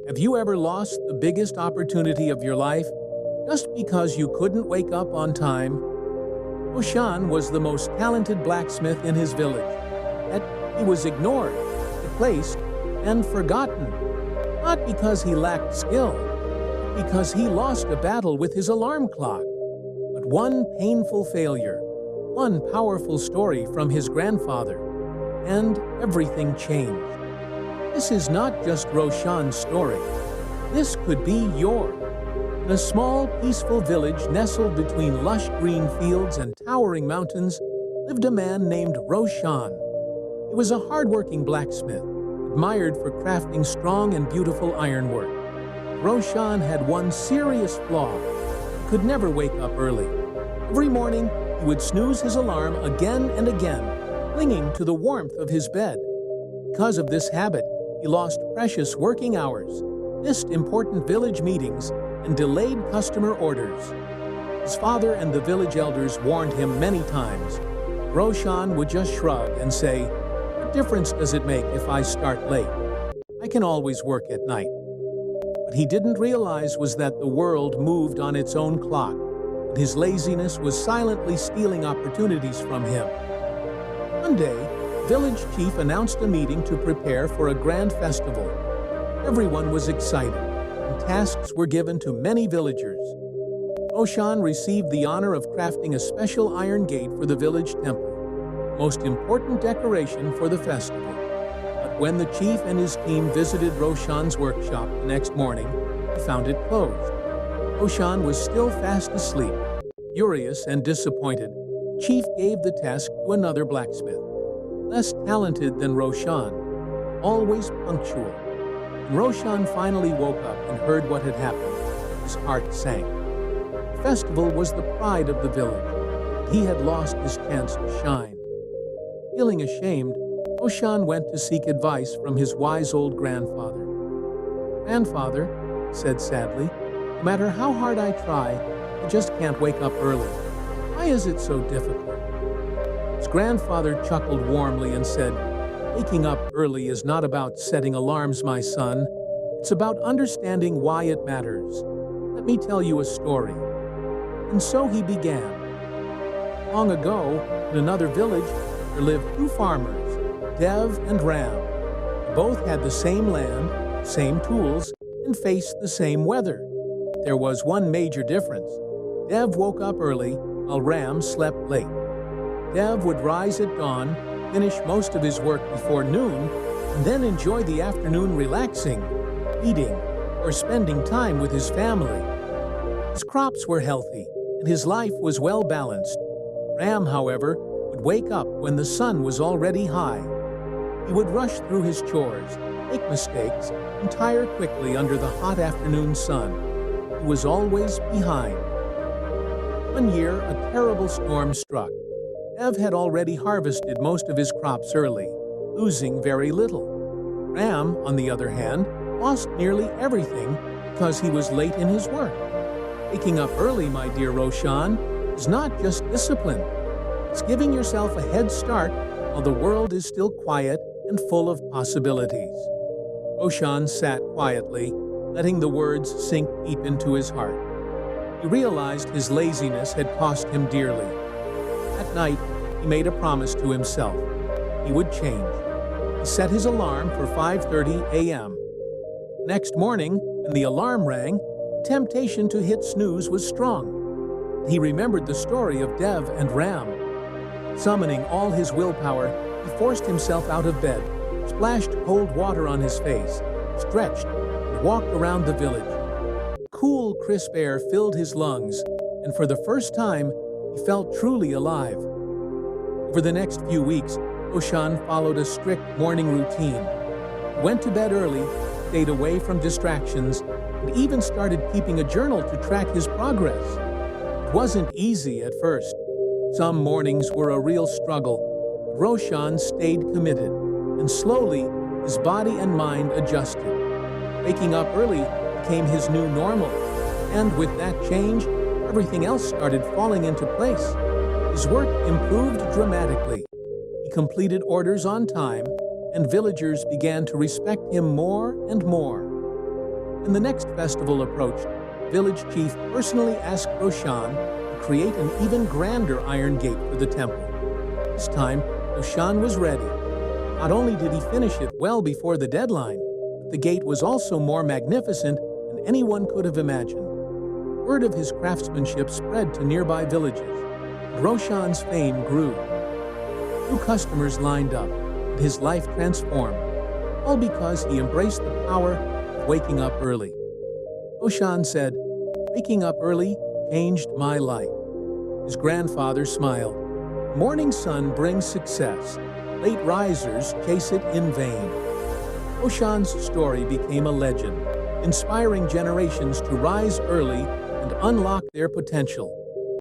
Have you ever lost the biggest opportunity of your life just because you couldn't wake up on time? Roshan was the most talented blacksmith in his village, yet he was ignored, replaced, and forgotten. Not because he lacked skill, but because he lost a battle with his alarm clock. But one painful failure, one powerful story from his grandfather, and everything changed. This is not just Roshan's story. This could be yours. In a small, peaceful village nestled between lush green fields and towering mountains lived a man named Roshan. He was a hard-working blacksmith, admired for crafting strong and beautiful ironwork. Roshan had one serious flaw. He could never wake up early. Every morning, he would snooze his alarm again and again, clinging to the warmth of his bed. Because of this habit, he lost precious working hours, missed important village meetings, and delayed customer orders. His father and the village elders warned him many times. Roshan would just shrug and say, "What difference does it make if I start late? I can always work at night." What he didn't realize was that the world moved on its own clock, and his laziness was silently stealing opportunities from him. One day, the village chief announced a meeting to prepare for a grand festival. Everyone was excited, and tasks were given to many villagers. Roshan received the honor of crafting a special iron gate for the village temple, the most important decoration for the festival. But when the chief and his team visited Roshan's workshop the next morning, they found it closed. Roshan was still fast asleep. Furious and disappointed, the chief gave the task to another blacksmith, less talented than Roshan, always punctual. When Roshan finally woke up and heard what had happened, his heart sank. The festival was the pride of the village, and he had lost his chance to shine. Feeling ashamed, Roshan went to seek advice from his wise old grandfather. "Grandfather," he said sadly, "no matter how hard I try, I just can't wake up early. Why is it so difficult?" His grandfather chuckled warmly and said, "Waking up early is not about setting alarms, my son. It's about understanding why it matters. Let me tell you a story." And so he began. Long ago, in another village, there lived two farmers, Dev and Ram. They both had the same land, same tools, and faced the same weather. There was one major difference. Dev woke up early, while Ram slept late. Dev would rise at dawn, finish most of his work before noon, and then enjoy the afternoon relaxing, eating, or spending time with his family. His crops were healthy, and his life was well balanced. Ram, however, would wake up when the sun was already high. He would rush through his chores, make mistakes, and tire quickly under the hot afternoon sun. He was always behind. One year, a terrible storm struck. Dev had already harvested most of his crops early, losing very little. Ram, on the other hand, lost nearly everything because he was late in his work. Waking up early, my dear Roshan, is not just discipline. It's giving yourself a head start while the world is still quiet and full of possibilities. Roshan sat quietly, letting the words sink deep into his heart. He realized his laziness had cost him dearly. That night, he made a promise to himself. He would change. He set his alarm for 5:30 a.m. The next morning, when the alarm rang, the temptation to hit snooze was strong. He remembered the story of Dev and Ram. Summoning all his willpower, he forced himself out of bed, splashed cold water on his face, stretched, and walked around the village. Cool, crisp air filled his lungs, and for the first time, he felt truly alive. Over the next few weeks, Roshan followed a strict morning routine. He went to bed early, stayed away from distractions, and even started keeping a journal to track his progress. It wasn't easy at first. Some mornings were a real struggle, but Roshan stayed committed, and slowly his body and mind adjusted. Waking up early became his new normal, and with that change, everything else started falling into place. His work improved dramatically. He completed orders on time, and villagers began to respect him more and more. When the next festival approached, village chief personally asked Roshan to create an even grander iron gate for the temple. This time, Roshan was ready. Not only did he finish it well before the deadline, but the gate was also more magnificent than anyone could have imagined. Word of his craftsmanship spread to nearby villages, and Roshan's fame grew. New customers lined up, and his life transformed, all because he embraced the power of waking up early. Roshan said, "Waking up early changed my life." His grandfather smiled. "Morning sun brings success. Late risers chase it in vain." Roshan's story became a legend, inspiring generations to rise early and unlock their potential.